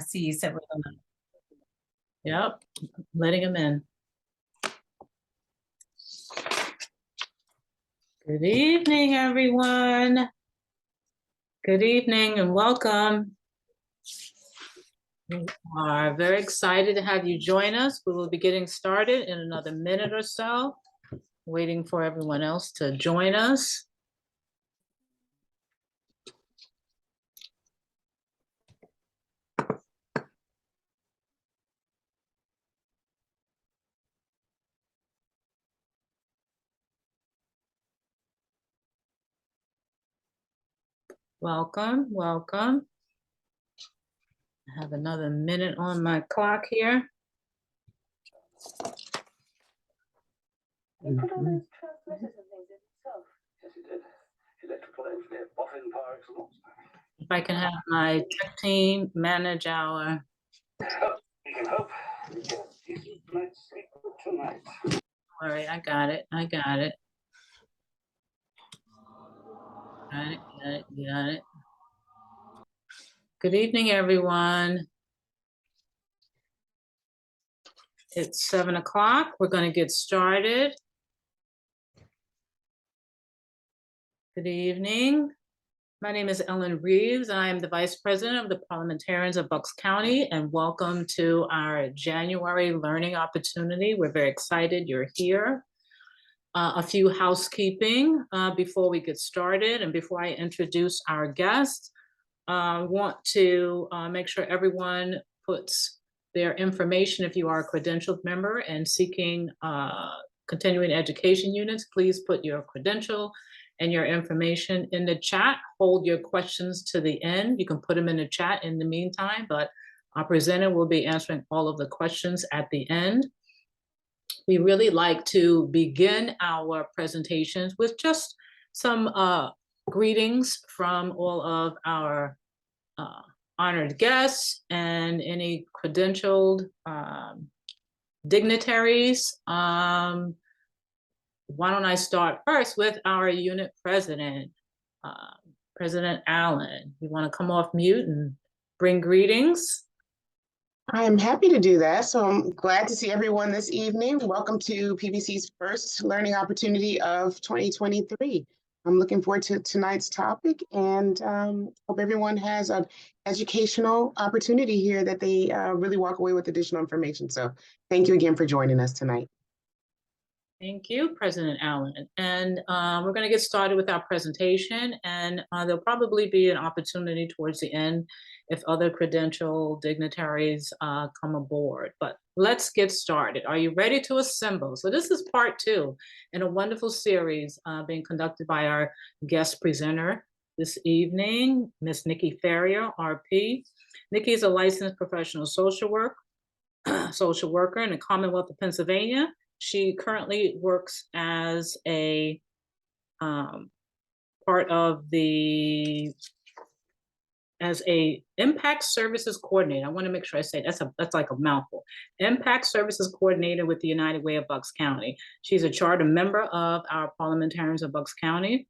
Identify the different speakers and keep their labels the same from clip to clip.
Speaker 1: I see you said we're gonna. Yep, letting him in. Good evening, everyone. Good evening and welcome. We are very excited to have you join us. We will be getting started in another minute or so, waiting for everyone else to join us. Welcome, welcome. I have another minute on my clock here.
Speaker 2: He put all those transmitters and things in himself. Yes, he did. Electrical engineer, boffin par excellence.
Speaker 1: If I can have my tech team manage our.
Speaker 2: We can hope we get a decent night's sleep tonight.
Speaker 1: All right, I got it. I got it. Got it. Good evening, everyone. It's 7 o'clock. We're going to get started. Good evening. My name is Ellen Reeves. I am the Vice President of the Parliamentarians of Bucks County, and welcome to our January learning opportunity. We're very excited you're here. A few housekeeping before we get started and before I introduce our guest. Want to make sure everyone puts their information. If you are a credentialed member and seeking continuing education units, please put your credential and your information in the chat. Hold your questions to the end. You can put them in the chat in the meantime, but our presenter will be answering all of the questions at the end. We really like to begin our presentations with just some greetings from all of our honored guests and any credentialed dignitaries. Why don't I start first with our unit president, President Allen. You want to come off mute and bring greetings?
Speaker 3: I am happy to do that. So I'm glad to see everyone this evening. Welcome to PBC's first learning opportunity of 2023. I'm looking forward to tonight's topic and hope everyone has an educational opportunity here that they really walk away with additional information. So thank you again for joining us tonight.
Speaker 1: Thank you, President Allen. And we're going to get started with our presentation, and there'll probably be an opportunity towards the end if other credential dignitaries come aboard. But let's get started. Are you ready to assemble? So this is part 2 in a wonderful series being conducted by our guest presenter this evening, Miss Nikki Farrior, RP. Nikki is a licensed professional social worker in the Commonwealth of Pennsylvania. She currently works as a part of as a Impact Services Coordinator. I want to make sure I say that's like a mouthful. Impact Services Coordinator with the United Way of Bucks County. She's a charter member of our Parliamentarians of Bucks County.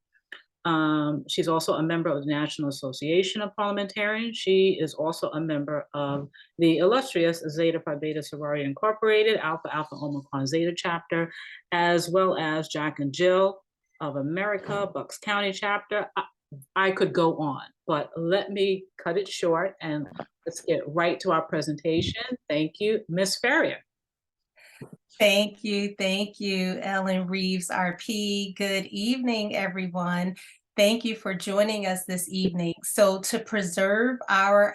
Speaker 1: She's also a member of the National Association of Parliamentarians. She is also a member of the illustrious Zeta Phi Beta Sorority Incorporated, Alpha Alpha Omicron Zeta chapter, as well as Jack and Jill of America, Bucks County chapter. I could go on, but let me cut it short and let's get right to our presentation. Thank you, Ms. Farrior. Thank you, Ellen Reeves, RP. Good evening, everyone. Thank you for joining us this evening. So to preserve our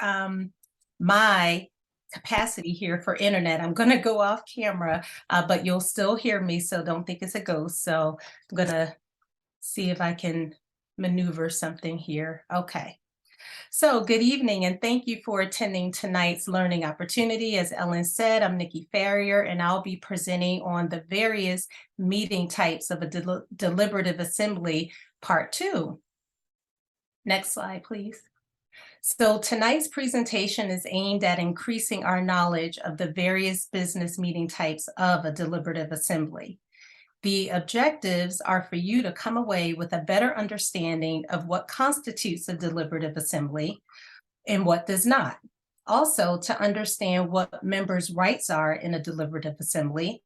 Speaker 1: my capacity here for internet, I'm going to go off camera, but you'll still hear me, so don't think it's a ghost. So I'm going to see if I can maneuver something here. Okay. So good evening, and thank you for attending tonight's learning opportunity. As Ellen said, I'm Nikki Farrior, and I'll be presenting on the various meeting types of a deliberative assembly, part 2. Next slide, please. So tonight's presentation is aimed at increasing our knowledge of the various business meeting types of a deliberative assembly. The objectives are for you to come away with a better understanding of what constitutes a deliberative assembly and what does not.
Speaker 4: Also, to understand what members' rights are in a deliberative assembly,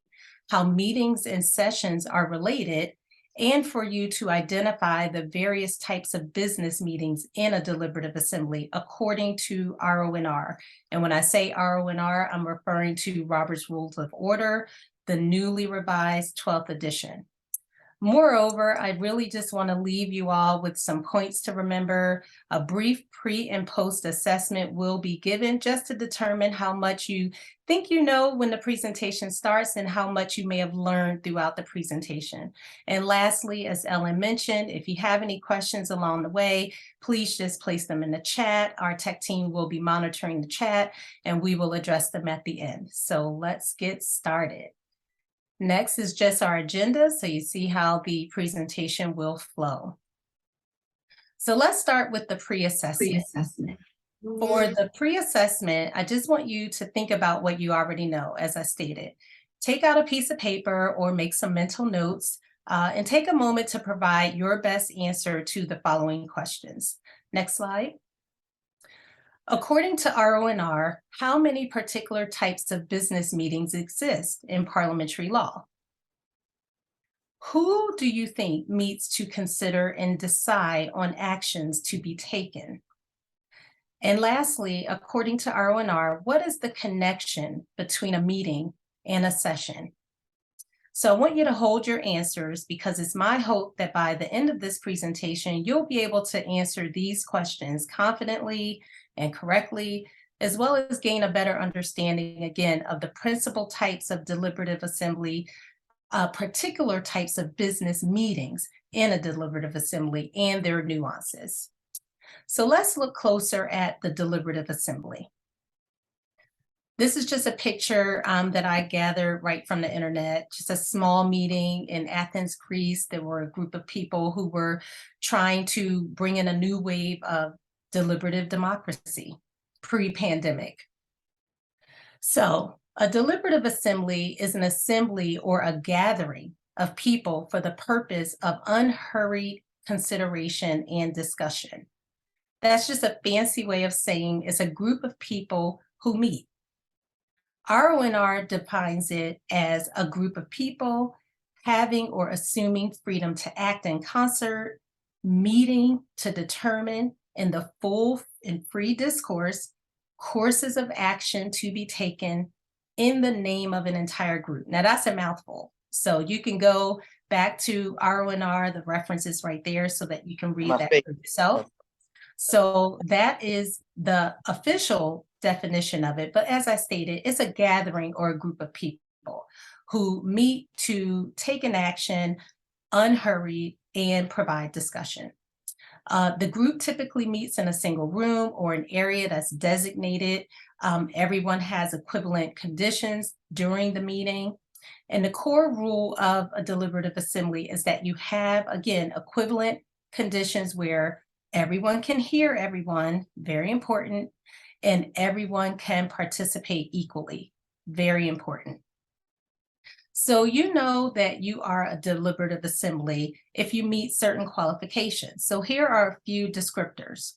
Speaker 4: how meetings and sessions are related, and for you to identify the various types of business meetings in a deliberative assembly according to RONR. And when I say RONR, I'm referring to Robert's Rules of Order, the newly revised 12th edition. Moreover, I really just want to leave you all with some points to remember. A brief pre and post assessment will be given just to determine how much you think you know when the presentation starts and how much you may have learned throughout the presentation. And lastly, as Ellen mentioned, if you have any questions along the way, please just place them in the chat. Our tech team will be monitoring the chat and we will address them at the end. So let's get started. Next is just our agenda, so you see how the presentation will flow. So let's start with the pre-assessment. For the pre-assessment, I just want you to think about what you already know, as I stated. Take out a piece of paper or make some mental notes and take a moment to provide your best answer to the following questions. Next slide. According to RONR, how many particular types of business meetings exist in parliamentary law? Who do you think meets to consider and decide on actions to be taken? And lastly, according to RONR, what is the connection between a meeting and a session? So I want you to hold your answers because it's my hope that by the end of this presentation, you'll be able to answer these questions confidently and correctly, as well as gain a better understanding, again, of the principal types of deliberative assembly, particular types of business meetings in a deliberative assembly and their nuances. So let's look closer at the deliberative assembly. This is just a picture that I gathered right from the internet, just a small meeting in Athens, Greece. There were a group of people who were trying to bring in a new wave of deliberative democracy pre-pandemic. So a deliberative assembly is an assembly or a gathering of people for the purpose of unhurried consideration and discussion. That's just a fancy way of saying it's a group of people who meet. RONR defines it as a group of people having or assuming freedom to act in concert, meeting to determine in the full and free discourse, courses of action to be taken in the name of an entire group. Now that's a mouthful. So you can go back to RONR, the references right there so that you can read that for yourself. So that is the official definition of it. But as I stated, it's a gathering or a group of people who meet to take an action unhurried and provide discussion. The group typically meets in a single room or an area that's designated. Everyone has equivalent conditions during the meeting. And the core rule of a deliberative assembly is that you have, again, equivalent conditions where everyone can hear everyone, very important, and everyone can participate equally, very important. So you know that you are a deliberative assembly if you meet certain qualifications. So here are a few descriptors.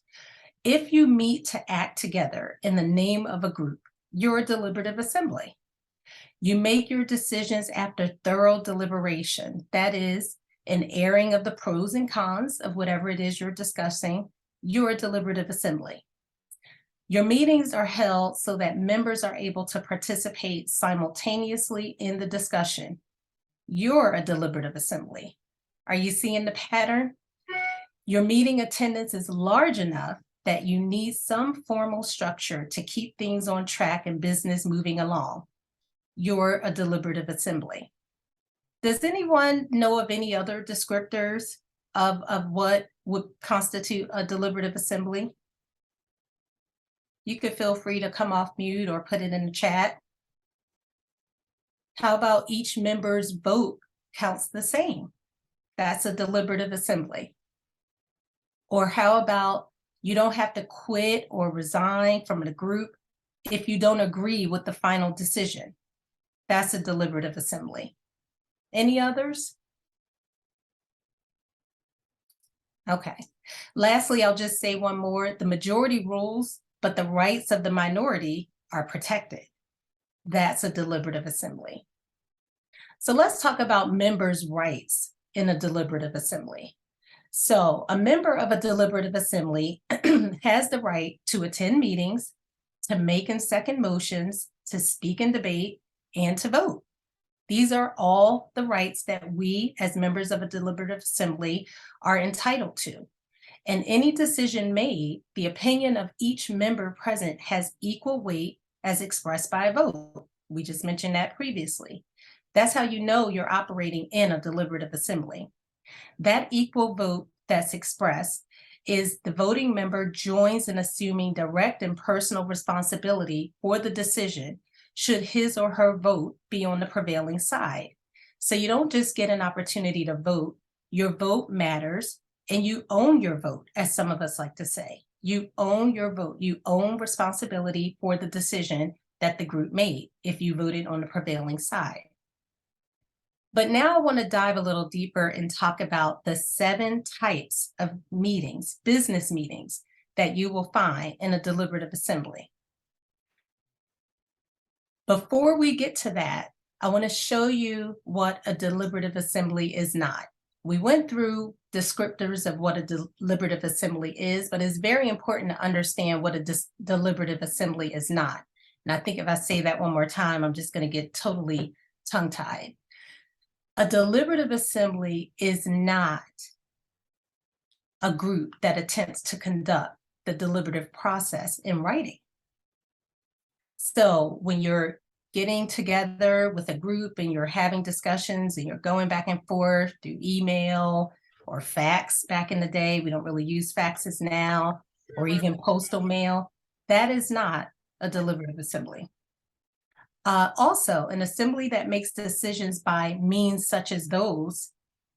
Speaker 4: If you meet to act together in the name of a group, you're a deliberative assembly. You make your decisions after thorough deliberation. That is, an airing of the pros and cons of whatever it is you're discussing. You're a deliberative assembly. Your meetings are held so that members are able to participate simultaneously in the discussion. You're a deliberative assembly. Are you seeing the pattern? Your meeting attendance is large enough that you need some formal structure to keep things on track and business moving along. You're a deliberative assembly. Does anyone know of any other descriptors of what would constitute a deliberative assembly? You could feel free to come off mute or put it in the chat. How about each member's vote counts the same? That's a deliberative assembly. Or how about you don't have to quit or resign from the group if you don't agree with the final decision? That's a deliberative assembly. Any others? Okay. Lastly, I'll just say one more. The majority rules, but the rights of the minority are protected. That's a deliberative assembly. So let's talk about members' rights in a deliberative assembly. So a member of a deliberative assembly has the right to attend meetings, to make and second motions, to speak and debate, and to vote. These are all the rights that we as members of a deliberative assembly are entitled to. And any decision made, the opinion of each member present has equal weight as expressed by a vote. We just mentioned that previously. That's how you know you're operating in a deliberative assembly. That equal vote that's expressed is the voting member joins in assuming direct and personal responsibility for the decision should his or her vote be on the prevailing side. So you don't just get an opportunity to vote, your vote matters and you own your vote, as some of us like to say. You own your vote, you own responsibility for the decision that the group made if you voted on the prevailing side. But now I want to dive a little deeper and talk about the 7 types of meetings, business meetings, that you will find in a deliberative assembly. Before we get to that, I want to show you what a deliberative assembly is not. We went through descriptors of what a deliberative assembly is, but it's very important to understand what a deliberative assembly is not. And I think if I say that one more time, I'm just going to get totally tongue-tied. A deliberative assembly is not a group that attempts to conduct the deliberative process in writing. So when you're getting together with a group and you're having discussions and you're going back and forth through email or fax back in the day, we don't really use faxes now, or even postal mail, that is not a deliberative assembly. Also, an assembly that makes decisions by means such as those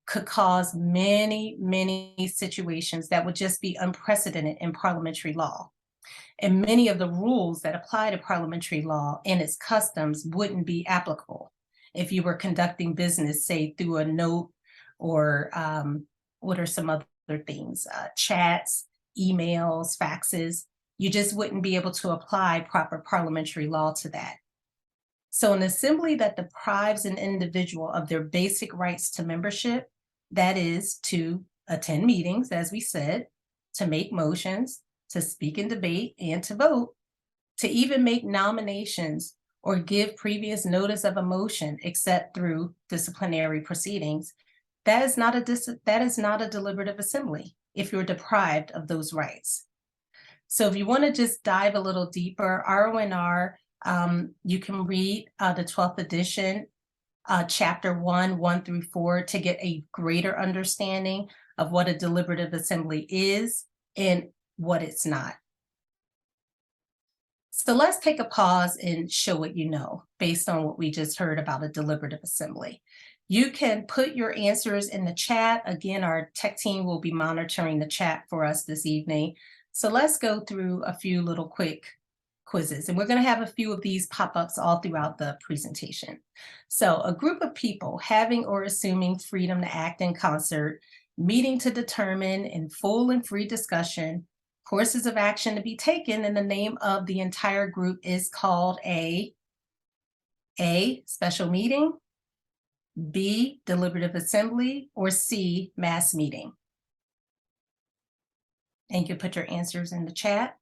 Speaker 4: could cause many, many situations that would just be unprecedented in parliamentary law. And many of the rules that apply to parliamentary law and its customs wouldn't be applicable if you were conducting business, say, through a note or what are some other things, chats, emails, faxes. You just wouldn't be able to apply proper parliamentary law to that. So an assembly that deprives an individual of their basic rights to membership, that is to attend meetings, as we said, to make motions, to speak and debate, and to vote, to even make nominations or give previous notice of a motion except through disciplinary proceedings, that is not a deliberative assembly if you're deprived of those rights. So if you want to just dive a little deeper, RONR, you can read the 12th edition, chapter 1 through 4, to get a greater understanding of what a deliberative assembly is and what it's not. So let's take a pause and show what you know based on what we just heard about a deliberative assembly. You can put your answers in the chat. Again, our tech team will be monitoring the chat for us this evening. So let's go through a few little quick quizzes, and we're going to have a few of these pop-ups all throughout the presentation. So a group of people having or assuming freedom to act in concert, meeting to determine in full and free discussion courses of action to be taken in the name of the entire group is called A, special meeting, B, deliberative assembly, or C, mass meeting. And you can put your answers in the chat.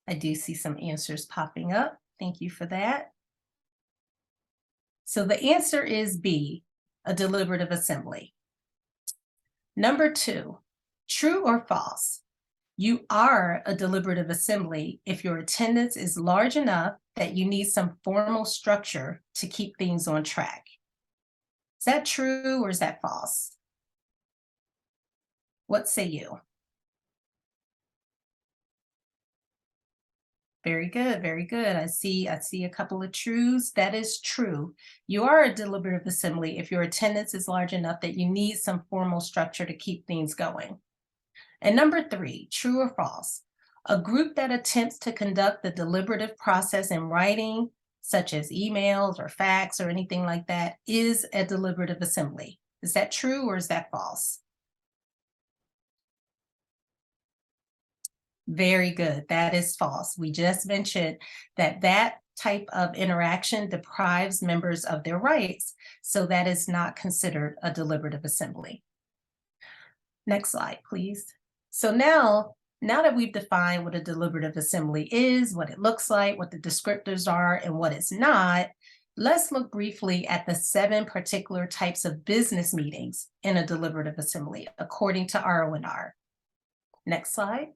Speaker 4: I do see some answers popping up. Thank you for that. So the answer is B, a deliberative assembly. Number 2, true or false? You are a deliberative assembly if your attendance is large enough that you need some formal structure to keep things on track. Is that true or is that false? What say you? Very good, very good. I see a couple of trues. That is true. You are a deliberative assembly if your attendance is large enough that you need some formal structure to keep things going. And number 3, true or false? A group that attempts to conduct the deliberative process in writing, such as emails or fax or anything like that, is a deliberative assembly. Is that true or is that false? Very good. That is false. We just mentioned that that type of interaction deprives members of their rights, so that is not considered a deliberative assembly. Next slide, please. So now that we've defined what a deliberative assembly is, what it looks like, what the descriptors are, and what it's not, let's look briefly at the 7 particular types of business meetings in a deliberative assembly, according to RONR. Next slide.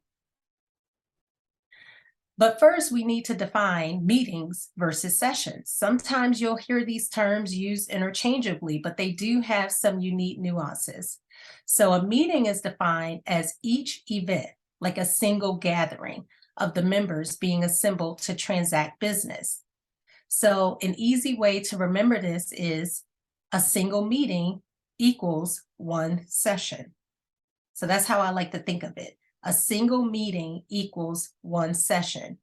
Speaker 4: But first, we need to define meetings versus sessions. Sometimes you'll hear these terms used interchangeably, but they do have some unique nuances. So a meeting is defined as each event, like a single gathering of the members being assembled to transact business. So an easy way to remember this is a single meeting equals 1 session. So that's how I like to think of it. A single meeting equals 1 session.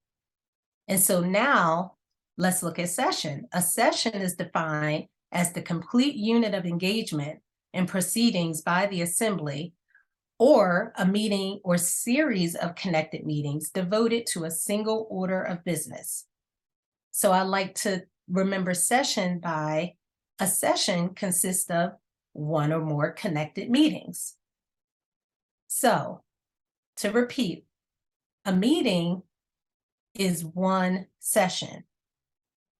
Speaker 4: And so now let's look at session. A session is defined as the complete unit of engagement and proceedings by the assembly, or a meeting or series of connected meetings devoted to a single order of business. So I like to remember session by a session consists of 1 or more connected meetings. So to repeat, a meeting is 1 session.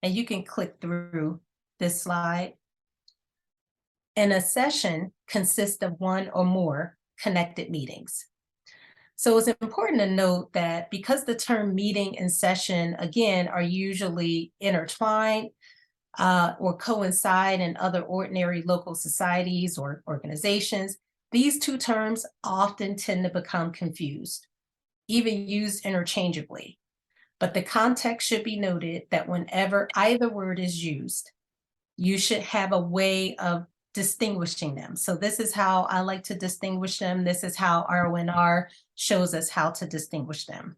Speaker 4: And you can click through this slide. And a session consists of 1 or more connected meetings. So it's important to note that because the term meeting and session, again, are usually intertwined or coincide in other ordinary local societies or organizations, these 2 terms often tend to become confused, even used interchangeably. But the context should be noted that whenever either word is used, you should have a way of distinguishing them. So this is how I like to distinguish them. This is how RONR shows us how to distinguish them.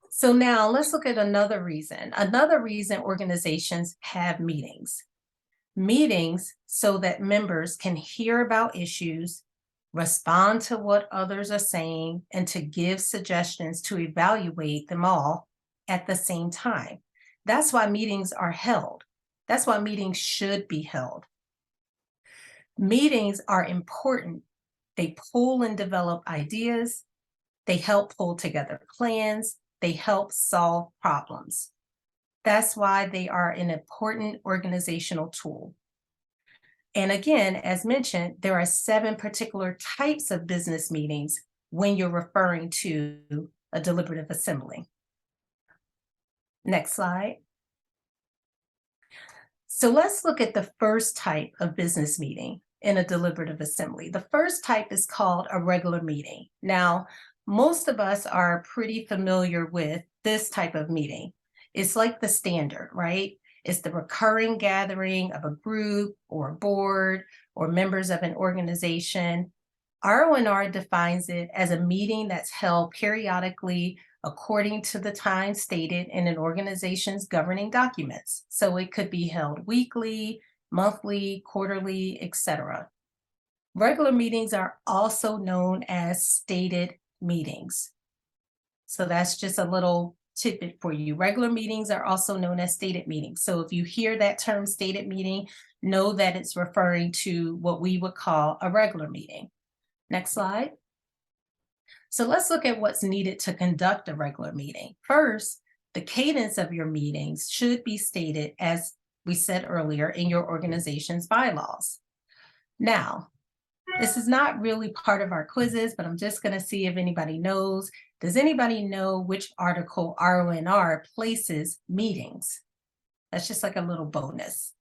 Speaker 4: So now let's look at another reason. Another reason organizations have meetings. Meetings so that members can hear about issues, respond to what others are saying, and to give suggestions to evaluate them all at the same time. That's why meetings are held. That's why meetings should be held. Meetings are important. They pull and develop ideas. They help pull together plans. They help solve problems. That's why they are an important organizational tool. And again, as mentioned, there are 7 particular types of business meetings when you're referring to a deliberative assembly. Next slide. So let's look at the first type of business meeting in a deliberative assembly. The first type is called a regular meeting. Now, most of us are pretty familiar with this type of meeting. It's like the standard, right? It's the recurring gathering of a group or a board or members of an organization. RONR defines it as a meeting that's held periodically according to the time stated in an organization's governing documents. So it could be held weekly, monthly, quarterly, etc. Regular meetings are also known as stated meetings. So that's just a little tidbit for you. Regular meetings are also known as stated meetings. So if you hear that term stated meeting, know that it's referring to what we would call a regular meeting. Next slide. So let's look at what's needed to conduct a regular meeting. First, the cadence of your meetings should be stated, as we said earlier, in your organization's bylaws. Now, this is not really part of our quizzes, but I'm just going to see if anybody knows. Does anybody know which article RONR places meetings? That's just like a little bonus.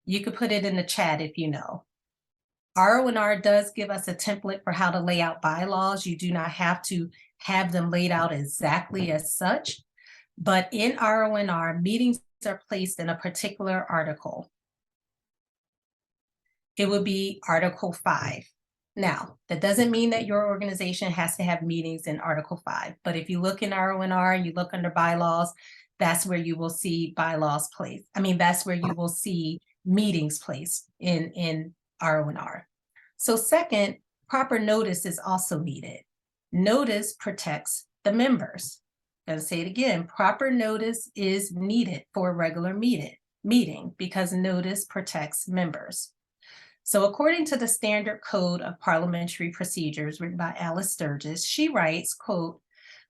Speaker 4: You could put it in the chat if you know. RONR does give us a template for how to lay out bylaws. You do not have to have them laid out exactly as such, but in RONR, meetings are placed in a particular article. It would be Article 5. Now, that doesn't mean that your organization has to have meetings in Article 5, but if you look in RONR and you look under bylaws, that's where you will see bylaws placed. I mean, that's where you will see meetings placed in RONR. So second, proper notice is also needed. Notice protects the members. I'm going to say it again, proper notice is needed for a regular meeting because notice protects members. So according to the Standard Code of Parliamentary Procedures written by Alice Sturgis, she writes, quote,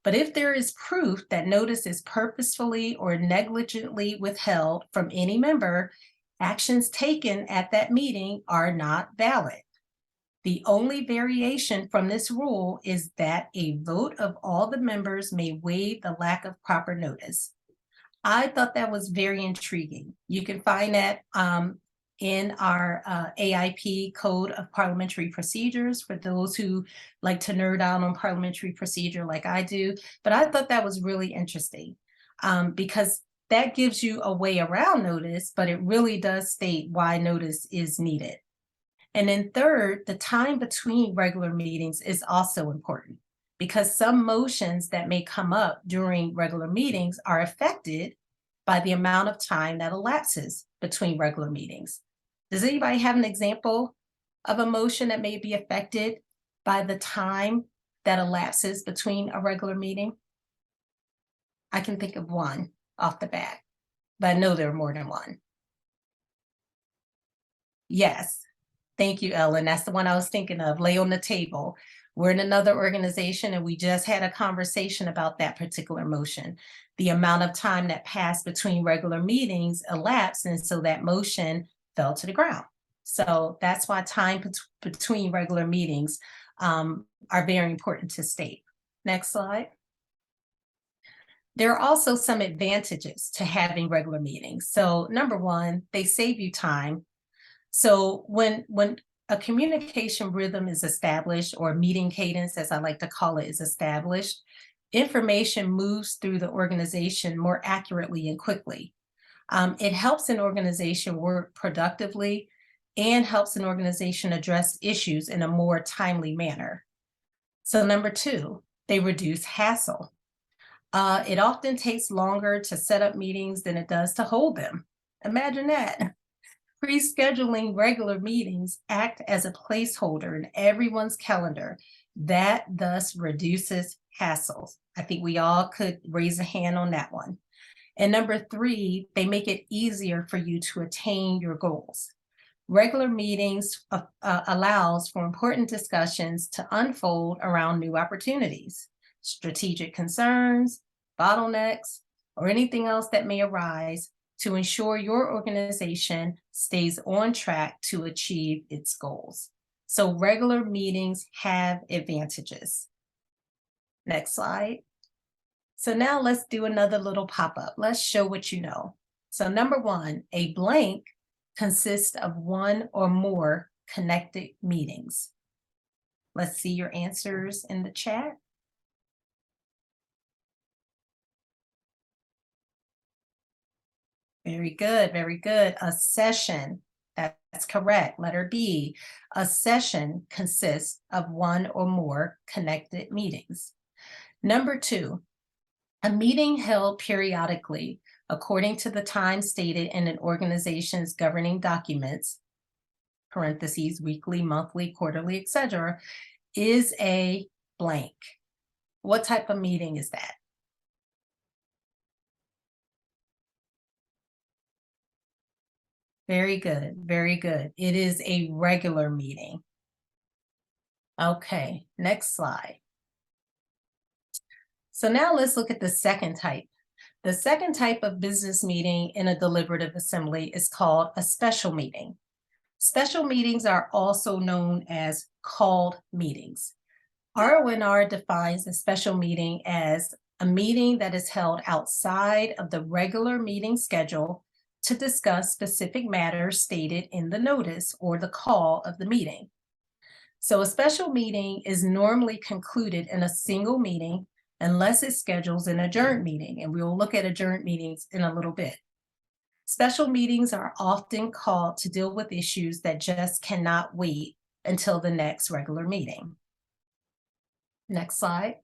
Speaker 4: "But if there is proof that notice is purposefully or negligently withheld from any member, actions taken at that meeting are not valid. The only variation from this rule is that a vote of all the members may waive the lack of proper notice." I thought that was very intriguing. You can find that in our AIP Code of Parliamentary Procedures for those who like to nerd out on parliamentary procedure like I do. But I thought that was really interesting because that gives you a way around notice, but it really does state why notice is needed. And then third, the time between regular meetings is also important because some motions that may come up during regular meetings are affected by the amount of time that elapses between regular meetings. Does anybody have an example of a motion that may be affected by the time that elapses between a regular meeting? I can think of one off the bat, but I know there are more than one. Yes, thank you, Ellen. That's the one I was thinking of, lay on the table. We're in another organization and we just had a conversation about that particular motion. The amount of time that passed between regular meetings elapsed, and so that motion fell to the ground. So that's why time between regular meetings are very important to state. Next slide. There are also some advantages to having regular meetings. So number one, they save you time. So when a communication rhythm is established, or meeting cadence, as I like to call it, is established, information moves through the organization more accurately and quickly. It helps an organization work productively and helps an organization address issues in a more timely manner. So number two, they reduce hassle. It often takes longer to set up meetings than it does to hold them. Imagine that. Pre-scheduling regular meetings act as a placeholder in everyone's calendar. That thus reduces hassles. I think we all could raise a hand on that one. And number three, they make it easier for you to attain your goals. Regular meetings allows for important discussions to unfold around new opportunities, strategic concerns, bottlenecks, or anything else that may arise to ensure your organization stays on track to achieve its goals. So regular meetings have advantages. Next slide. So now let's do another little pop-up. Let's show what you know. So number one, a blank consists of one or more connected meetings. Let's see your answers in the chat. Very good, very good. A session, that's correct. Letter B, a session consists of one or more connected meetings. Number two, a meeting held periodically according to the time stated in an organization's governing documents, parentheses, weekly, monthly, quarterly, etc., is a blank. What type of meeting is that? Very good, very good. It is a regular meeting. Okay, next slide. So now let's look at the second type. The second type of business meeting in a deliberative assembly is called a special meeting. Special meetings are also known as called meetings. RONR defines a special meeting as a meeting that is held outside of the regular meeting schedule to discuss specific matters stated in the notice or the call of the meeting. So a special meeting is normally concluded in a single meeting unless it schedules an adjourned meeting, and we'll look at adjourned meetings in a little bit. Special meetings are often called to deal with issues that just cannot wait until the next regular meeting. Next slide.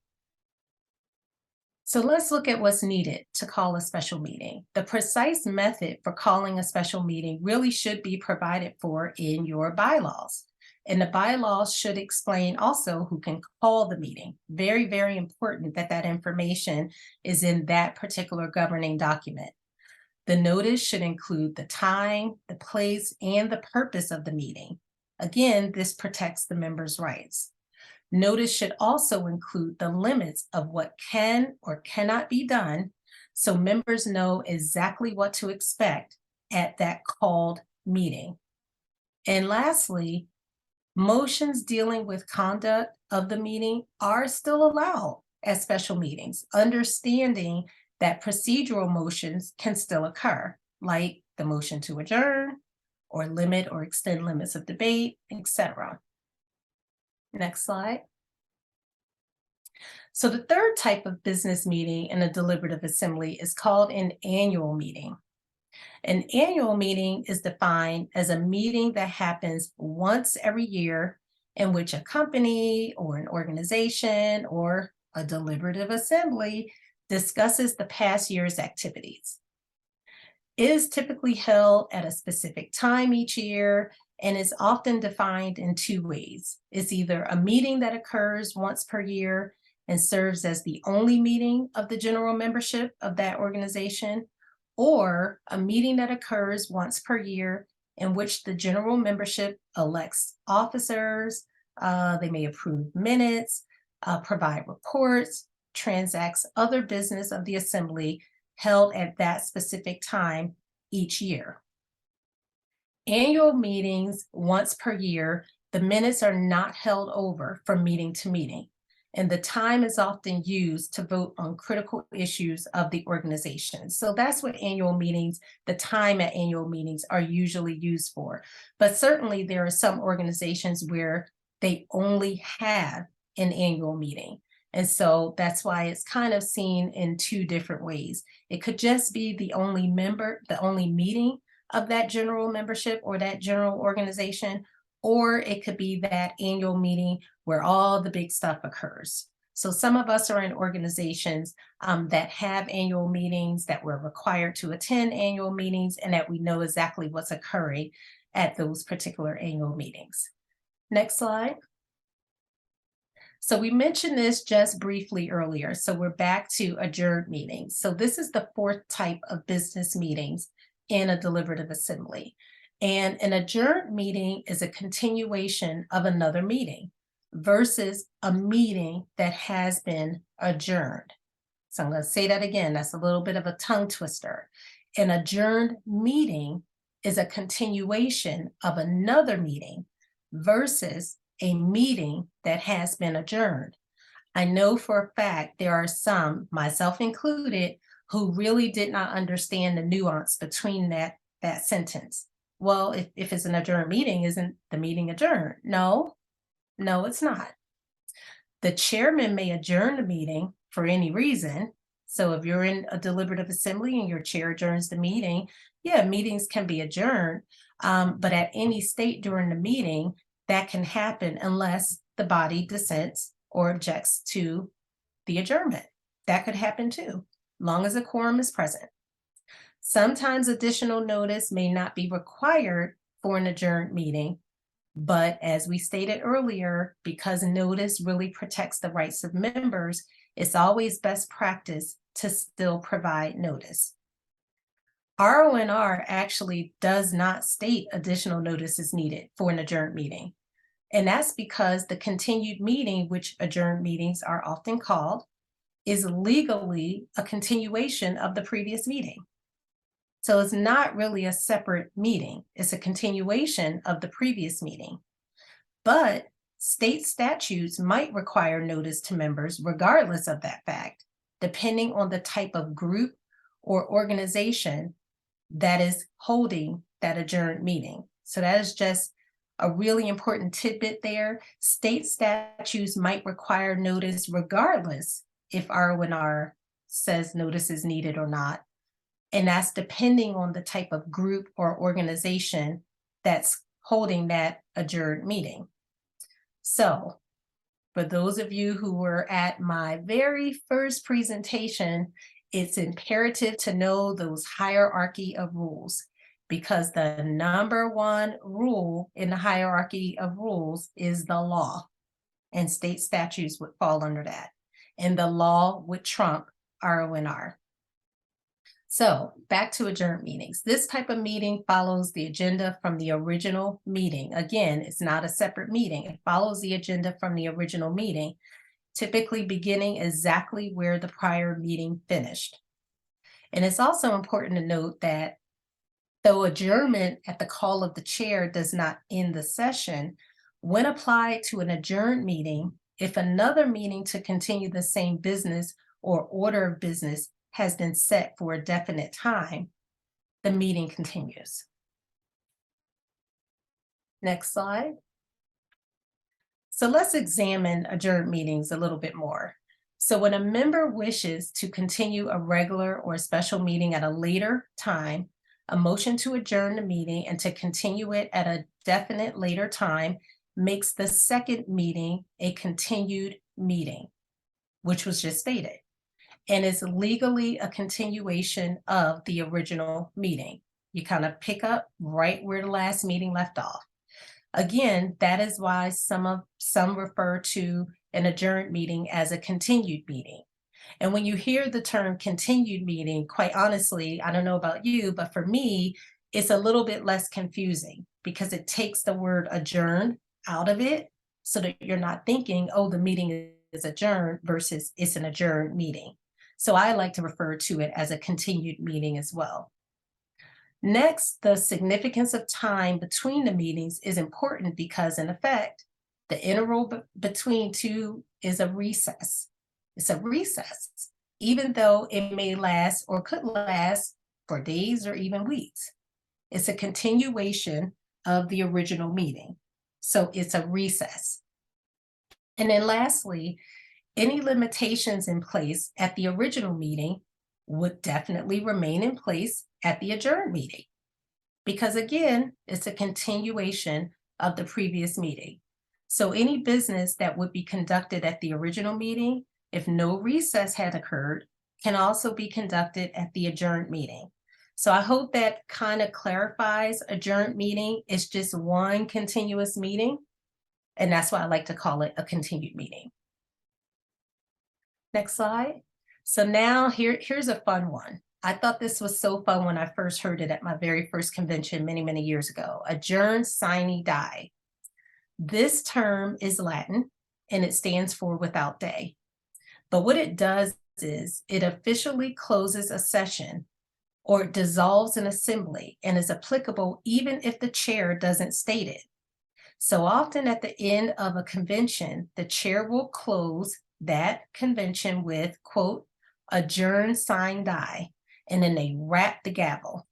Speaker 4: So let's look at what's needed to call a special meeting. The precise method for calling a special meeting really should be provided for in your bylaws. And the bylaws should explain also who can call the meeting. Very, very important that that information is in that particular governing document. The notice should include the time, the place, and the purpose of the meeting. Again, this protects the members' rights. Notice should also include the limits of what can or cannot be done, so members know exactly what to expect at that called meeting. And lastly, motions dealing with conduct of the meeting are still allowed at special meetings, understanding that procedural motions can still occur, like the motion to adjourn or limit or extend limits of debate, etc. Next slide. So the third type of business meeting in a deliberative assembly is called an annual meeting. An annual meeting is defined as a meeting that happens once every year in which a company or an organization or a deliberative assembly discusses the past year's activities. It is typically held at a specific time each year and is often defined in two ways. It's either a meeting that occurs once per year and serves as the only meeting of the general membership of that organization, or a meeting that occurs once per year in which the general membership elects officers, they may approve minutes, provide reports, transacts other business of the assembly held at that specific time each year. Annual meetings once per year, the minutes are not held over from meeting to meeting, and the time is often used to vote on critical issues of the organization. So that's what annual meetings, the time at annual meetings are usually used for. But certainly there are some organizations where they only have an annual meeting. And so that's why it's kind of seen in two different ways. It could just be the only meeting of that general membership or that general organization, or it could be that annual meeting where all the big stuff occurs. So some of us are in organizations that have annual meetings, that we're required to attend annual meetings, and that we know exactly what's occurring at those particular annual meetings. Next slide. So we mentioned this just briefly earlier. So we're back to adjourned meetings. So this is the fourth type of business meetings in a deliberative assembly. And an adjourned meeting is a continuation of another meeting versus a meeting that has been adjourned. So I'm going to say that again. That's a little bit of a tongue twister. An adjourned meeting is a continuation of another meeting versus a meeting that has been adjourned. I know for a fact there are some, myself included, who really did not understand the nuance between that sentence. Well, if it's an adjourned meeting, isn't the meeting adjourned? No, it's not. The chairman may adjourn the meeting for any reason. So if you're in a deliberative assembly and your chair adjourns the meeting, yeah, meetings can be adjourned. But at any state during the meeting, that can happen unless the body dissents or objects to the adjournment. That could happen too, long as a quorum is present. Sometimes additional notice may not be required for an adjourned meeting, but as we stated earlier, because notice really protects the rights of members, it's always best practice to still provide notice. RONR actually does not state additional notice is needed for an adjourned meeting. And that's because the continued meeting, which adjourned meetings are often called, is legally a continuation of the previous meeting. So it's not really a separate meeting. It's a continuation of the previous meeting. But state statutes might require notice to members regardless of that fact, depending on the type of group or organization that is holding that adjourned meeting. So that is just a really important tidbit there. State statutes might require notice regardless if RONR says notice is needed or not. And that's depending on the type of group or organization that's holding that adjourned meeting. So for those of you who were at my very first presentation, it's imperative to know those hierarchy of rules. because the number one rule in the hierarchy of rules is the law, and state statutes would fall under that. And the law would trump RONR. So back to adjourned meetings. This type of meeting follows the agenda from the original meeting. Again, it's not a separate meeting. It follows the agenda from the original meeting, typically beginning exactly where the prior meeting finished. And it's also important to note that though adjournment at the call of the chair does not end the session, when applied to an adjourned meeting, if another meeting to continue the same business or order of business has been set for a definite time, the meeting continues. Next slide. So let's examine adjourned meetings a little bit more. So when a member wishes to continue a regular or special meeting at a later time, a motion to adjourn the meeting and to continue it at a definite later time makes the second meeting a continued meeting, which was just stated, and is legally a continuation of the original meeting. You kind of pick up right where the last meeting left off. Again, that is why some refer to an adjourned meeting as a continued meeting. And when you hear the term continued meeting, quite honestly, I don't know about you, but for me, it's a little bit less confusing because it takes the word adjourned out of it so that you're not thinking, oh, the meeting is adjourned versus it's an adjourned meeting. So I like to refer to it as a continued meeting as well. Next, the significance of time between the meetings is important because, in effect, the interval between two is a recess. It's a recess, even though it may last or could last for days or even weeks. It's a continuation of the original meeting. So it's a recess. And then lastly, any limitations in place at the original meeting would definitely remain in place at the adjourned meeting. Because again, it's a continuation of the previous meeting. So any business that would be conducted at the original meeting, if no recess had occurred, can also be conducted at the adjourned meeting. So I hope that kind of clarifies adjourned meeting. It's just one continuous meeting. And that's why I like to call it a continued meeting. Next slide. So now here's a fun one. I thought this was so fun when I first heard it at my very first convention many, many years ago. Adjourn sine die. This term is Latin and it stands for without day. But what it does is it officially closes a session or it dissolves an assembly and is applicable even if the chair doesn't state it. So often at the end of a convention, the chair will close that convention with, quote, adjourn sine die, and then they rap the gavel.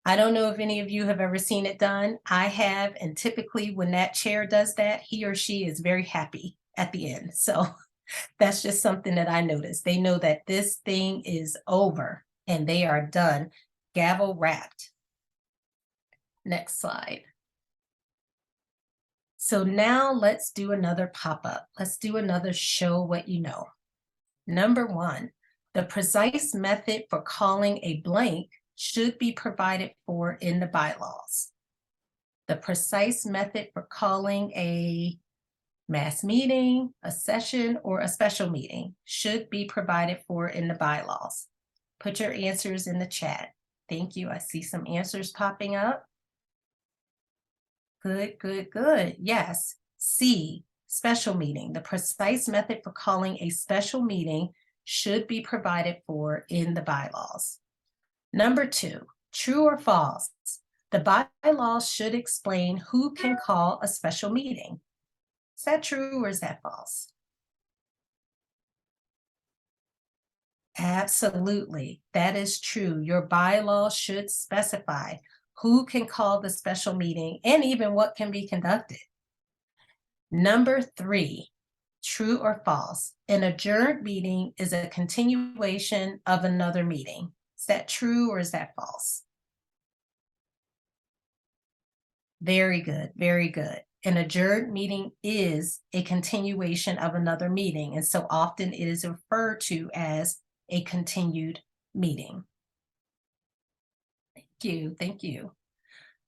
Speaker 4: I don't know if any of you have ever seen it done. I have, and typically when that chair does that, he or she is very happy at the end. So that's just something that I noticed. They know that this thing is over and they are done, gavel wrapped. Next slide. So now let's do another pop-up. Let's do another show what you know. Number one, the precise method for calling a blank should be provided for in the bylaws. The precise method for calling a mass meeting, a session, or a special meeting should be provided for in the bylaws. Put your answers in the chat. Thank you. I see some answers popping up. Good, good, good. Yes. C, special meeting. The precise method for calling a special meeting should be provided for in the bylaws. Number two, true or false? The bylaws should explain who can call a special meeting. Is that true or is that false? Absolutely, that is true. Your bylaw should specify who can call the special meeting and even what can be conducted. Number three, true or false? An adjourned meeting is a continuation of another meeting. Is that true or is that false? Very good, very good. An adjourned meeting is a continuation of another meeting, and so often it is referred to as a continued meeting. you, thank you.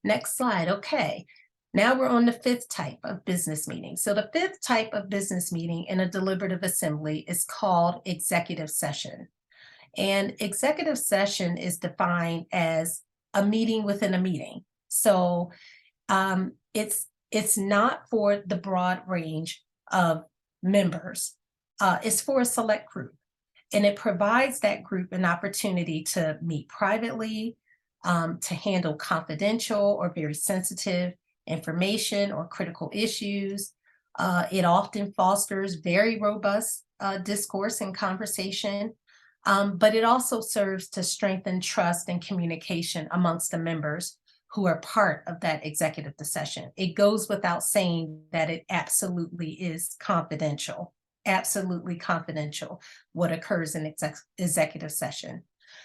Speaker 4: Next slide, okay. Now we're on the fifth type of business meeting. So the fifth type of business meeting in a deliberative assembly is called executive session. And executive session is defined as a meeting within a meeting. So it's not for the broad range of members. It's for a select group. And it provides that group an opportunity to meet privately, to handle confidential or very sensitive information or critical issues. It often fosters very robust discourse and conversation, but it also serves to strengthen trust and communication amongst the members who are part of that executive session. It goes without saying that it absolutely is confidential. Absolutely confidential what occurs in executive session.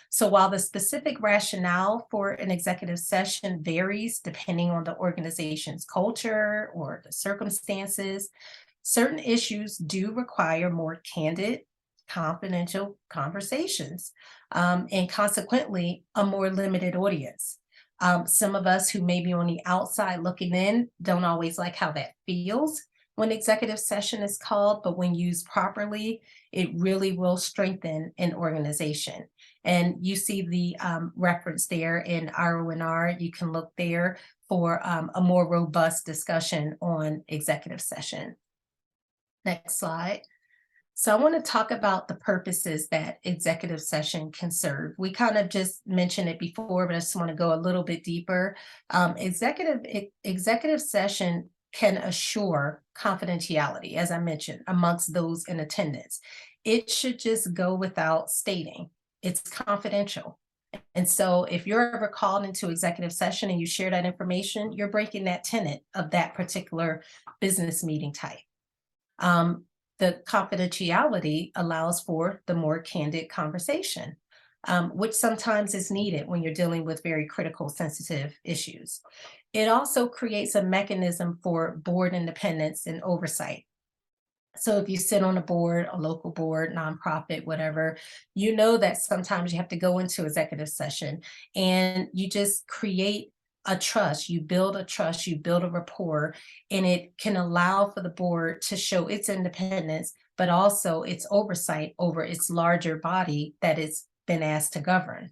Speaker 4: So while the specific rationale for an executive session varies depending on the organization's culture or the circumstances, certain issues do require more candid, confidential conversations, and consequently a more limited audience. Some of us who may be on the outside looking in don't always like how that feels when executive session is called, but when used properly, it really will strengthen an organization. And you see the reference there in RONR. You can look there for a more robust discussion on executive session. Next slide. So I want to talk about the purposes that executive session can serve. We kind of just mentioned it before, but I just want to go a little bit deeper. Executive session can assure confidentiality, as I mentioned, amongst those in attendance. It should just go without stating. It's confidential. And so if you're ever called into executive session and you share that information, you're breaking that tenet of that particular business meeting type. The confidentiality allows for the more candid conversation, which sometimes is needed when you're dealing with very critical, sensitive issues. It also creates a mechanism for board independence and oversight. So if you sit on a board, a local board, nonprofit, whatever, you know that sometimes you have to go into executive session and you just create a trust, you build a trust, you build a rapport, and it can allow for the board to show its independence, but also its oversight over its larger body that it's been asked to govern.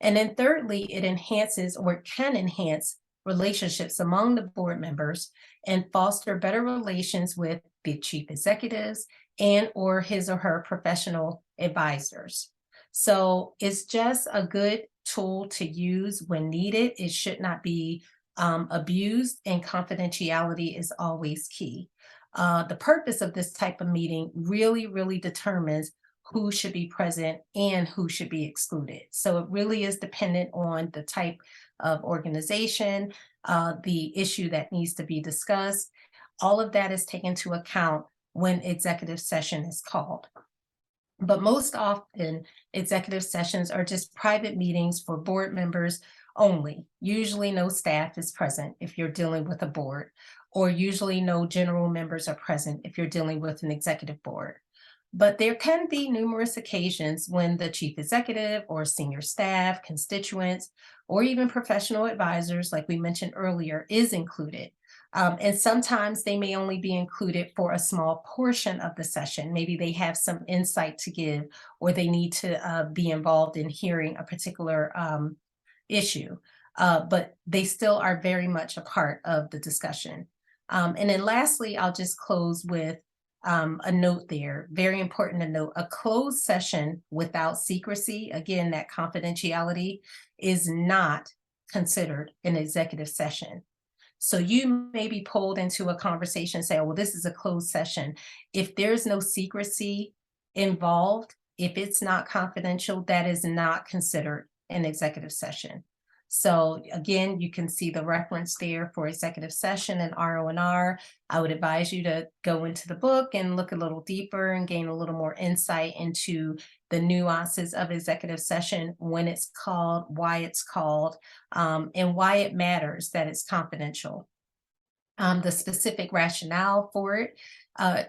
Speaker 4: And then thirdly, it enhances or can enhance relationships among the board members and foster better relations with the chief executives and or his or her professional advisors. So it's just a good tool to use when needed. It should not be abused, and confidentiality is always key. The purpose of this type of meeting really determines who should be present and who should be excluded. So it really is dependent on the type of organization, the issue that needs to be discussed. All of that is taken into account when executive session is called. But most often, executive sessions are just private meetings for board members only. Usually no staff is present if you're dealing with a board, or usually no general members are present if you're dealing with an executive board. But there can be numerous occasions when the chief executive or senior staff, constituents, or even professional advisors, like we mentioned earlier, is included. And sometimes they may only be included for a small portion of the session. Maybe they have some insight to give, or they need to be involved in hearing a particular issue, but they still are very much a part of the discussion. And then lastly, I'll just close with a note there, very important to note, a closed session without secrecy, again, that confidentiality is not considered an executive session. So you may be pulled into a conversation and say, oh, well, this is a closed session. If there's no secrecy involved, if it's not confidential, that is not considered an executive session. So again, you can see the reference there for executive session and RONR. I would advise you to go into the book and look a little deeper and gain a little more insight into the nuances of executive session, when it's called, and why it matters that it's confidential. The specific rationale for it,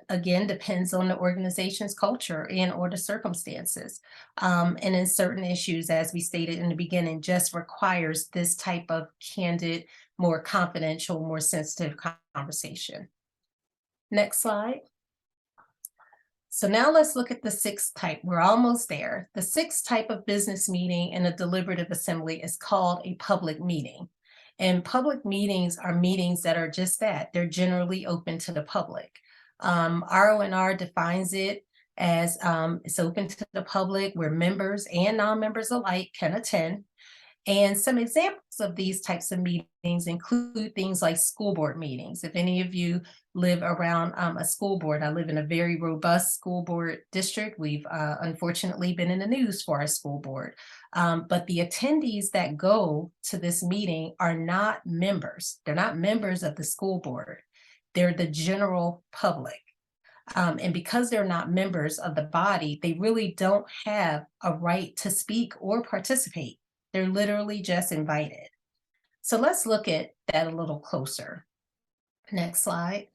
Speaker 4: again, depends on the organization's culture and or the circumstances. And in certain issues, as we stated in the beginning, just requires this type of candid, more confidential, more sensitive conversation. Next slide. So now let's look at the sixth type. We're almost there. The sixth type of business meeting in a deliberative assembly is called a public meeting. And public meetings are meetings that are just that. They're generally open to the public. RONR defines it as it's open to the public where members and non-members alike can attend. And some examples of these types of meetings include things like school board meetings. If any of you live around a school board, I live in a very robust school board district. We've unfortunately been in the news for our school board. But the attendees that go to this meeting are not members. They're not members of the school board. They're the general public. And because they're not members of the body, they really don't have a right to speak or participate. They're literally just invited. So let's look at that a little closer. Next slide.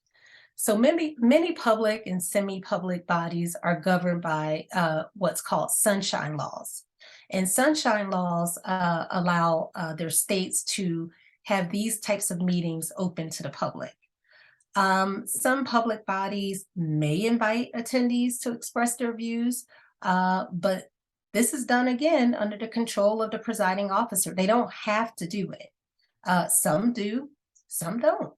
Speaker 4: So many public and semi-public bodies are governed by what's called sunshine laws. And sunshine laws allow their states to have these types of meetings open to the public. Some public bodies may invite attendees to express their views, but this is done again under the control of the presiding officer. They don't have to do it. Some do, some don't,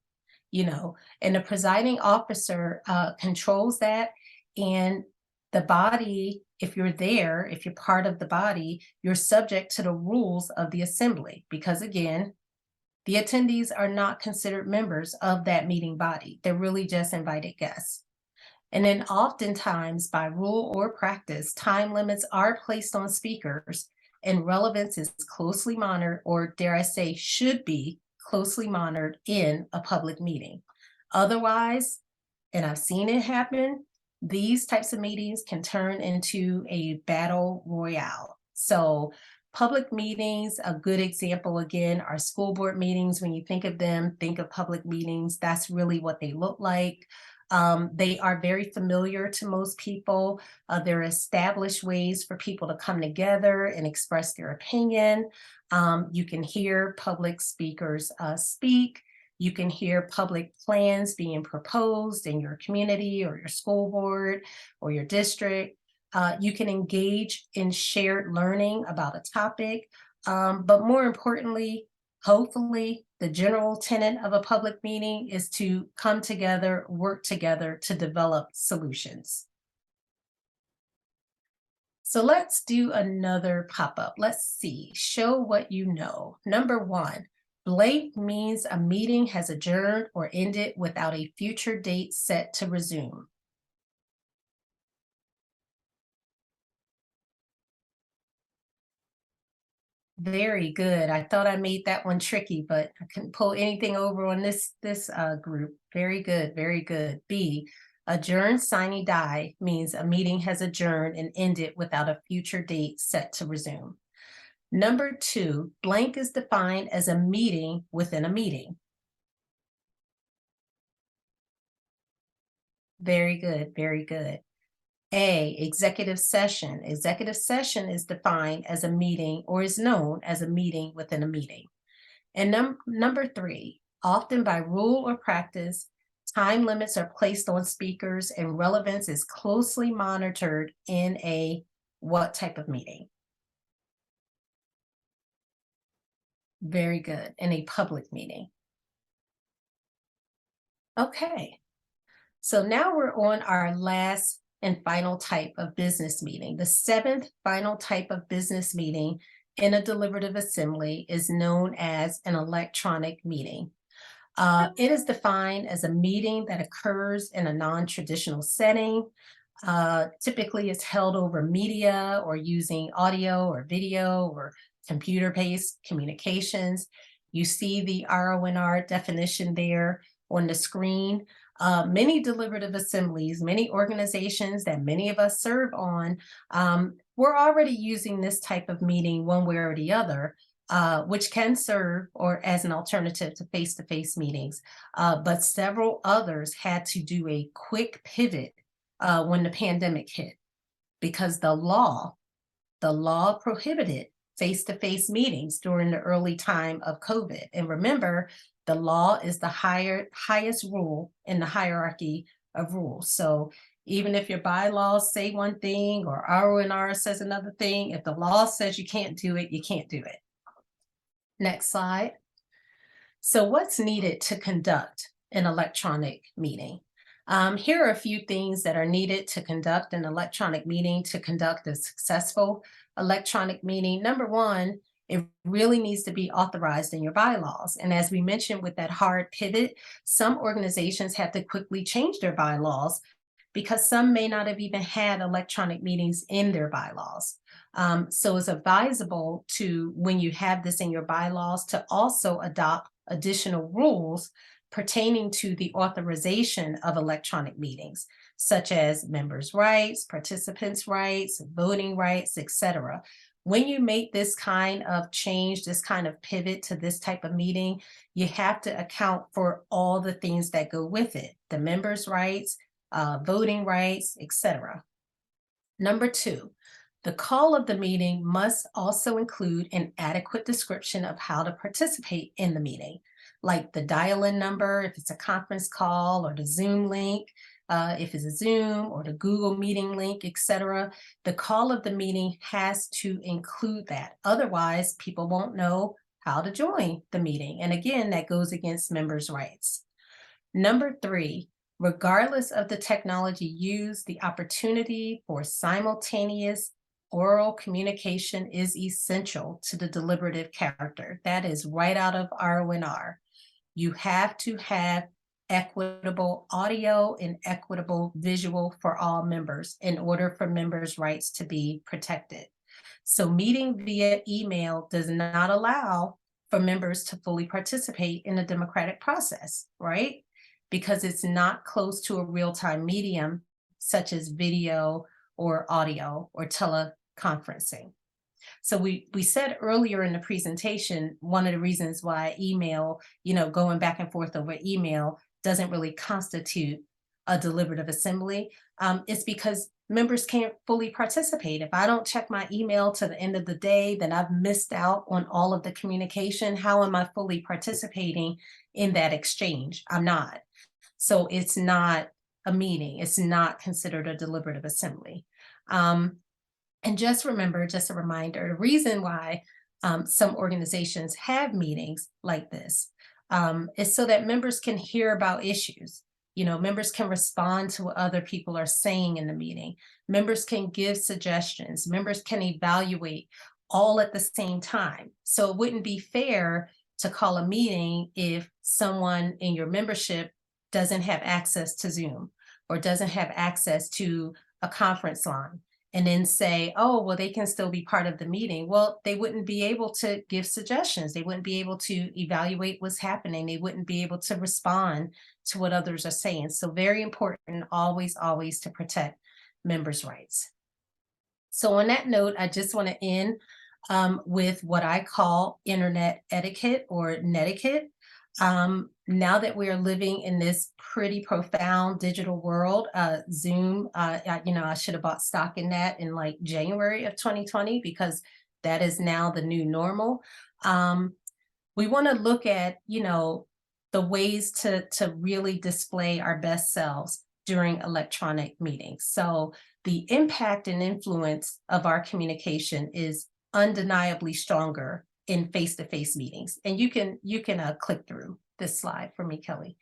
Speaker 4: and the presiding officer controls that. And the body, if you're there, if you're part of the body, you're subject to the rules of the assembly, because again, the attendees are not considered members of that meeting body. They're really just invited guests. And then oftentimes by rule or practice, time limits are placed on speakers and relevance is closely monitored, or dare I say, should be closely monitored in a public meeting. Otherwise, and I've seen it happen, these types of meetings can turn into a battle royale. So public meetings, a good example again, are school board meetings. When you think of them, think of public meetings. That's really what they look like. They are very familiar to most people. There are established ways for people to come together and express their opinion. You can hear public speakers speak. You can hear public plans being proposed in your community or your school board or your district. You can engage in shared learning about a topic, but more importantly, hopefully, the general tenet of a public meeting is to come together, work together to develop solutions. So let's do another pop-up. Let's see, show what you know. Number one, blank means a meeting has adjourned or ended without a future date set to resume. Very good. I thought I made that one tricky, but I couldn't pull anything over on this group. Very good, very good. B, adjourn sine die means a meeting has adjourned and ended without a future date set to resume. Number two, blank is defined as a meeting within a meeting. Very good, very good. A, executive session. Executive session is defined as a meeting or is known as a meeting within a meeting. And number three, often by rule or practice, time limits are placed on speakers and relevance is closely monitored in a what type of meeting? Very good, in a public meeting. Okay, so now we're on our last and final type of business meeting. The seventh final type of business meeting in a deliberative assembly is known as an electronic meeting. It is defined as a meeting that occurs in a non-traditional setting. Typically, it's held over media or using audio or video or computer-based communications. You see the RONR definition there on the screen. Many deliberative assemblies, many organizations that many of us serve on, we're already using this type of meeting one way or the other. which can serve or as an alternative to face-to-face meetings. But several others had to do a quick pivot when the pandemic hit, because the law prohibited face-to-face meetings during the early time of COVID. And remember, the law is the highest rule in the hierarchy of rules. So even if your bylaws say one thing or RONR says another thing, if the law says you can't do it, you can't do it. Next slide. So what's needed to conduct an electronic meeting? Here are a few things that are needed to conduct an electronic meeting, to conduct a successful electronic meeting. Number one, it really needs to be authorized in your bylaws. And as we mentioned with that hard pivot, some organizations have to quickly change their bylaws because some may not have even had electronic meetings in their bylaws. So it's advisable to, when you have this in your bylaws, to also adopt additional rules pertaining to the authorization of electronic meetings, such as members' rights, participants' rights, voting rights, etc. When you make this kind of change, this kind of pivot to this type of meeting, you have to account for all the things that go with it, the members' rights, voting rights, etc. Number two, the call of the meeting must also include an adequate description of how to participate in the meeting, like the dial-in number, if it's a conference call, or the Zoom link, if it's a Zoom, or the Google Meeting link, etc. The call of the meeting has to include that. Otherwise, people won't know how to join the meeting. And again, that goes against members' rights. Number three, regardless of the technology used, the opportunity for simultaneous oral communication is essential to the deliberative character. That is right out of RONR. You have to have equitable audio and equitable visual for all members in order for members' rights to be protected. So meeting via email does not allow for members to fully participate in the democratic process, right? Because it's not close to a real-time medium such as video or audio or teleconferencing. So we said earlier in the presentation, one of the reasons why email, going back and forth over email doesn't really constitute a deliberative assembly, is because members can't fully participate. If I don't check my email to the end of the day, then I've missed out on all of the communication. How am I fully participating in that exchange? I'm not. So it's not a meeting. It's not considered a deliberative assembly. And just remember, just a reminder, the reason why some organizations have meetings like this is so that members can hear about issues. Members can respond to what other people are saying in the meeting. Members can give suggestions. Members can evaluate all at the same time. So it wouldn't be fair to call a meeting if someone in your membership doesn't have access to Zoom or doesn't have access to a conference line, and then say, oh, well, they can still be part of the meeting. Well, they wouldn't be able to give suggestions. They wouldn't be able to evaluate what's happening. They wouldn't be able to respond to what others are saying. So very important, always, always to protect members' rights. So on that note, I just want to end with what I call internet etiquette or netiquette. Now that we are living in this pretty profound digital world, Zoom, I should have bought stock in that in like January of 2020, because that is now the new normal. We want to look at, the ways to really display our best selves during electronic meetings. So the impact and influence of our communication is undeniably stronger in face-to-face meetings. And you can click through this slide for me, Kelly.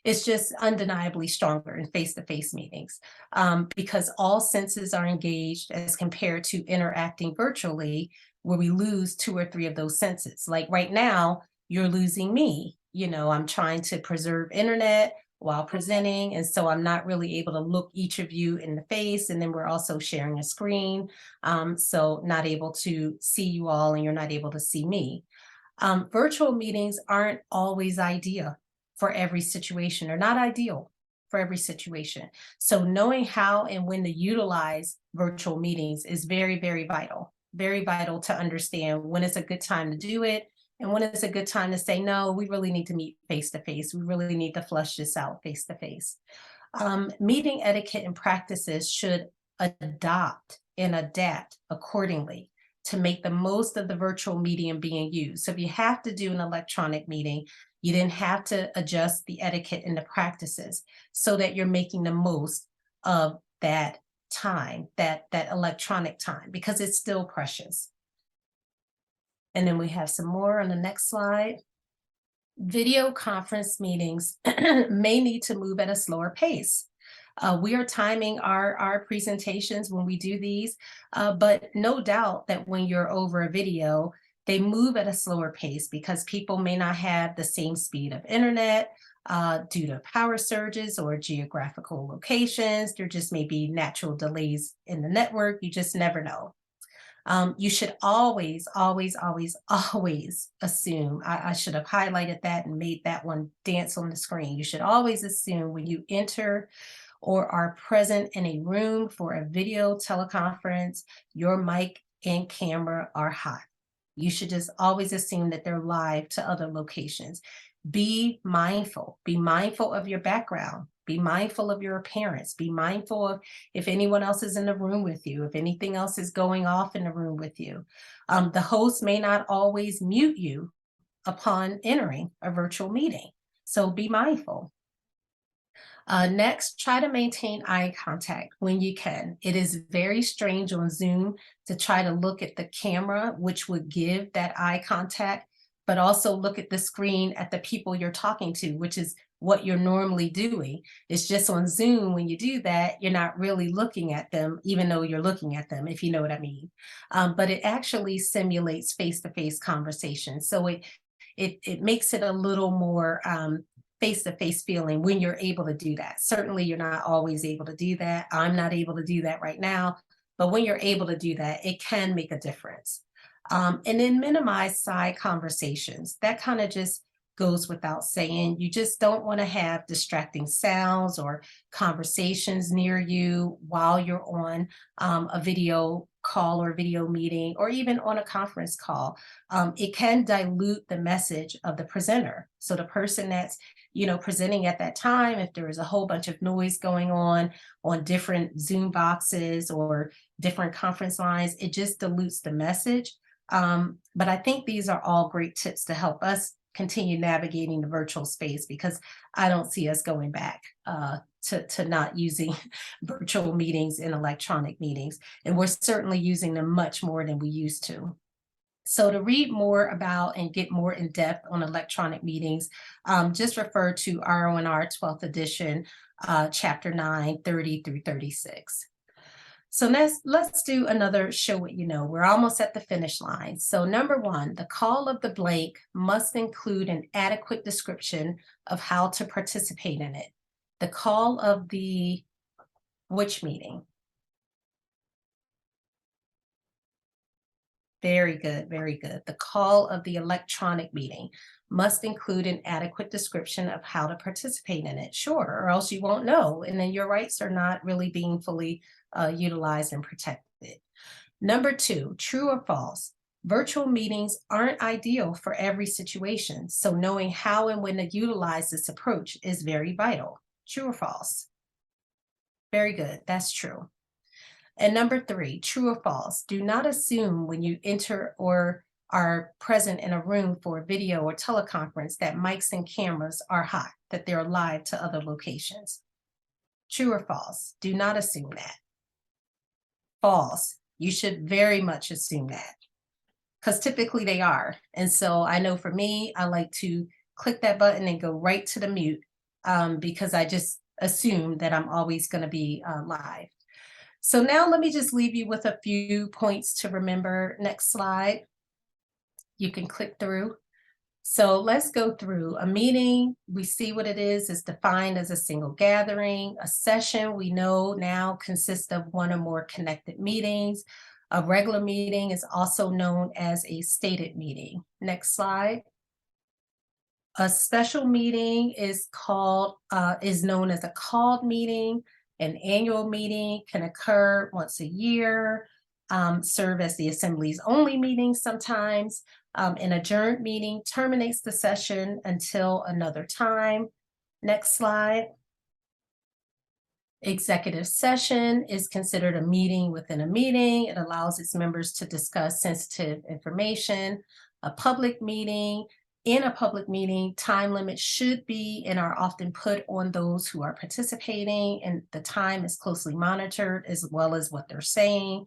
Speaker 4: It's just undeniably stronger in face-to-face meetings because all senses are engaged as compared to interacting virtually, where we lose 2 or 3 of those senses. Like right now, you're losing me. I'm trying to preserve internet while presenting, and so I'm not really able to look each of you in the face, and then we're also sharing a screen, so not able to see you all, and you're not able to see me. Virtual meetings aren't always ideal for every situation, or not ideal for every situation. So knowing how and when to utilize virtual meetings is very, very vital. very vital to understand when it's a good time to do it and when it's a good time to say, no, we really need to meet face to face. We really need to flush this out face to face. Meeting etiquette and practices should adopt and adapt accordingly to make the most of the virtual medium being used. So if you have to do an electronic meeting, you then have to adjust the etiquette and the practices so that you're making the most of that time, that electronic time, because it's still precious. And then we have some more on the next slide. Video conference meetings may need to move at a slower pace. We are timing our presentations when we do these, but no doubt that when you're over a video, they move at a slower pace because people may not have the same speed of internet due to power surges or geographical locations. There just may be natural delays in the network. You just never know. You should always, always, always, always assume, I should have highlighted that and made that one dance on the screen. You should always assume when you enter or are present in a room for a video teleconference, your mic and camera are hot. You should just always assume that they're live to other locations. Be mindful of your background. Be mindful of your appearance. Be mindful of if anyone else is in the room with you, if anything else is going off in the room with you. The host may not always mute you upon entering a virtual meeting, so be mindful. Next, try to maintain eye contact when you can. It is very strange on Zoom to try to look at the camera, which would give that eye contact, but also look at the screen at the people you're talking to, which is what you're normally doing. It's just on Zoom, when you do that, you're not really looking at them, even though you're looking at them, if you know what I mean. But it actually simulates face-to-face conversation. So it makes it a little more face-to-face feeling when you're able to do that. Certainly you're not always able to do that. I'm not able to do that right now, but when you're able to do that, it can make a difference. And then minimize side conversations. That kind of just goes without saying. You just don't want to have distracting sounds or conversations near you while you're on a video call or video meeting, or even on a conference call. It can dilute the message of the presenter. So the person that's presenting at that time, if there is a whole bunch of noise going on different Zoom boxes or different conference lines, it just dilutes the message. But I think these are all great tips to help us continue navigating the virtual space, because I don't see us going back to not using virtual meetings and electronic meetings. And we're certainly using them much more than we used to. So to read more about and get more in depth on electronic meetings, just refer to RONR 12th edition, chapter 9, 30 through 36. So let's do another show what you know. We're almost at the finish line. So number 1, the call of the blank must include an adequate description of how to participate in it. The call of the which meeting? Very good, very good. The call of the electronic meeting must include an adequate description of how to participate in it. Sure, or else you won't know, and then your rights are not really being fully utilized and protected. Number 2, true or false? Virtual meetings aren't ideal for every situation, so knowing how and when to utilize this approach is very vital. True or false? Very good, that's true. And number 3, true or false? Do not assume when you enter or are present in a room for a video or teleconference that mics and cameras are hot, that they're live to other locations. True or false? Do not assume that. False. You should very much assume that, because typically they are. And so I know for me, I like to click that button and go right to the mute because I just assume that I'm always going to be live. So now let me just leave you with a few points to remember. Next slide. You can click through. So let's go through. A meeting, we see what it is defined as a single gathering. A session, we know now, consists of one or more connected meetings. A regular meeting is also known as a stated meeting. Next slide. A special meeting is known as a called meeting. An annual meeting can occur once a year. serve as the Assembly's only meeting sometimes. An adjourned meeting terminates the session until another time. Next slide. Executive session is considered a meeting within a meeting. It allows its members to discuss sensitive information. A public meeting, in a public meeting, time limits should be and are often put on those who are participating, and the time is closely monitored as well as what they're saying.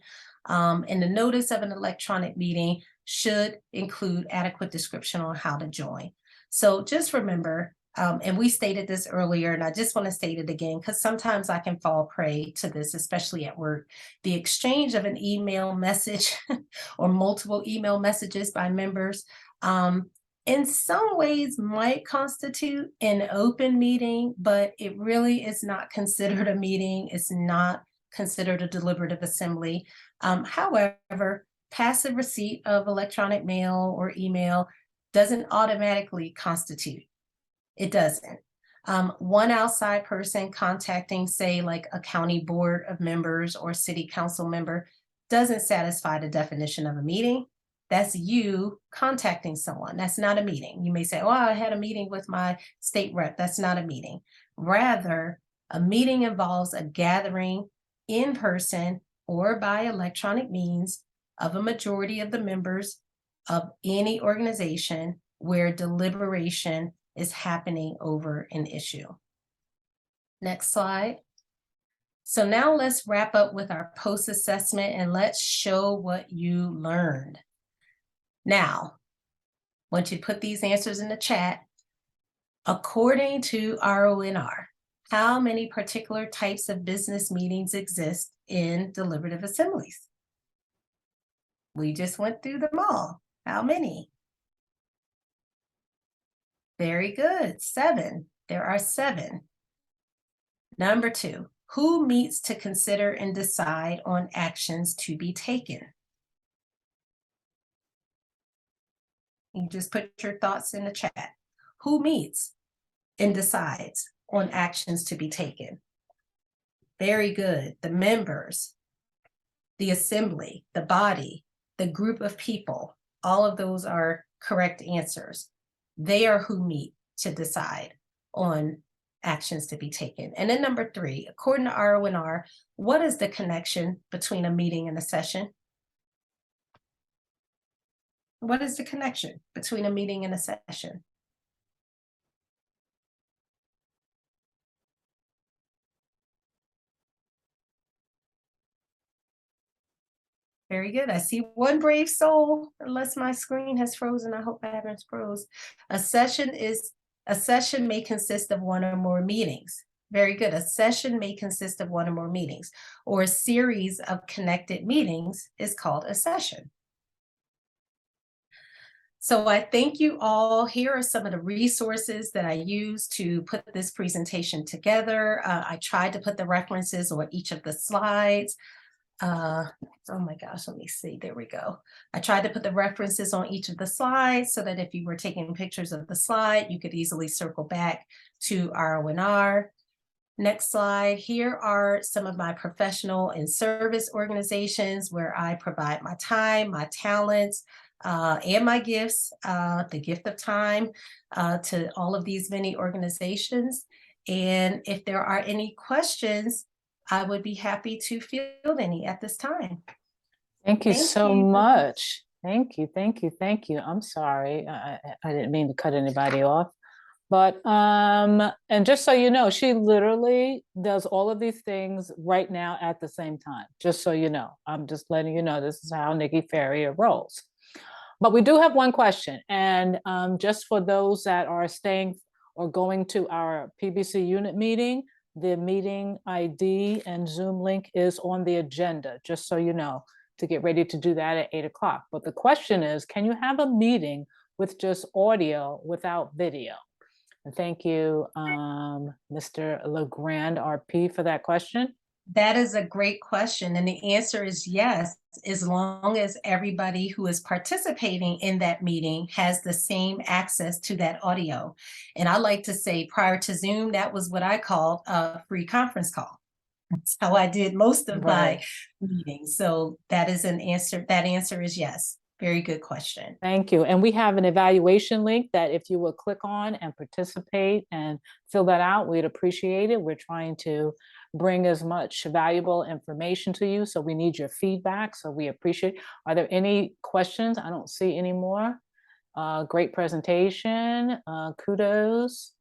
Speaker 4: And the notice of an electronic meeting should include adequate description on how to join. So just remember, and we stated this earlier, and I just want to state it again, because sometimes I can fall prey to this, especially at work. The exchange of an email message or multiple email messages by members, in some ways might constitute an open meeting, but it really is not considered a meeting. It's not considered a deliberative assembly. However, passive receipt of electronic mail or email doesn't automatically constitute. It doesn't. One outside person contacting, say, like a county board of members or city council member doesn't satisfy the definition of a meeting. That's you contacting someone. That's not a meeting. You may say, oh, I had a meeting with my state rep. That's not a meeting. Rather, a meeting involves a gathering in person or by electronic means of a majority of the members of any organization where deliberation is happening over an issue. Next slide. So now let's wrap up with our post-assessment and let's show what you learned. Now, once you put these answers in the chat, according to RONR, how many particular types of business meetings exist in deliberative assemblies? We just went through them all. How many? Very good, 7. There are 7. Number 2, who meets to consider and decide on actions to be taken? You just put your thoughts in the chat. Who meets and decides on actions to be taken? Very good. The members, the assembly, the body, the group of people, all of those are correct answers. They are who meet to decide on actions to be taken. And then number 3, according to RONR, what is the connection between a meeting and a session? What is the connection between a meeting and a session? Very good. I see one brave soul, unless my screen has frozen. I hope I haven't froze. A session may consist of one or more meetings. Very good. A session may consist of one or more meetings, or a series of connected meetings is called a session. So I thank you all. Here are some of the resources that I used to put this presentation together. I tried to put the references on each of the slides. Oh my gosh, let me see, there we go. I tried to put the references on each of the slides so that if you were taking pictures of the slide, you could easily circle back to RONR. Next slide, here are some of my professional and service organizations where I provide my time, my talents, and my gifts, the gift of time to all of these many organizations. And if there are any questions, I would be happy to field any at this time.
Speaker 5: Thank you so much. Thank you, thank you, thank you. I'm sorry, I didn't mean to cut anybody off. But, and just so you know, she literally does all of these things right now at the same time, just so you know. I'm just letting you know this is how Nikki Farrior rolls. But we do have one question, and just for those that are staying or going to our PBC unit meeting, the meeting ID and Zoom link is on the agenda, just so you know, to get ready to do that at 8 o'clock. But the question is, can you have a meeting with just audio without video? And thank you, Mr. LeGrand, RP, for that question.
Speaker 4: That is a great question. And the answer is yes, as long as everybody who is participating in that meeting has the same access to that audio. And I like to say prior to Zoom, that was what I called a free conference call. That's how I did most of my
Speaker 5: Right.
Speaker 4: meetings. So that is an answer. That answer is yes. Very good question.
Speaker 5: Thank you. And we have an evaluation link that if you will click on and participate and fill that out, we'd appreciate it. We're trying to bring as much valuable information to you. So we need your feedback. So we appreciate. Are there any questions? I don't see any more. Great presentation. Kudos.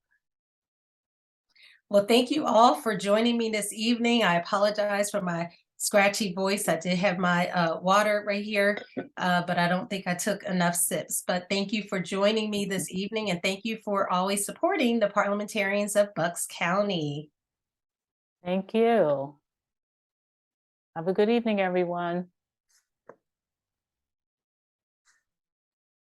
Speaker 4: Well, thank you all for joining me this evening. I apologize for my scratchy voice. I did have my water right here, but I don't think I took enough sips. But thank you for joining me this evening, and thank you for always supporting the parliamentarians of Bucks County.
Speaker 5: Thank you. Have a good evening, everyone.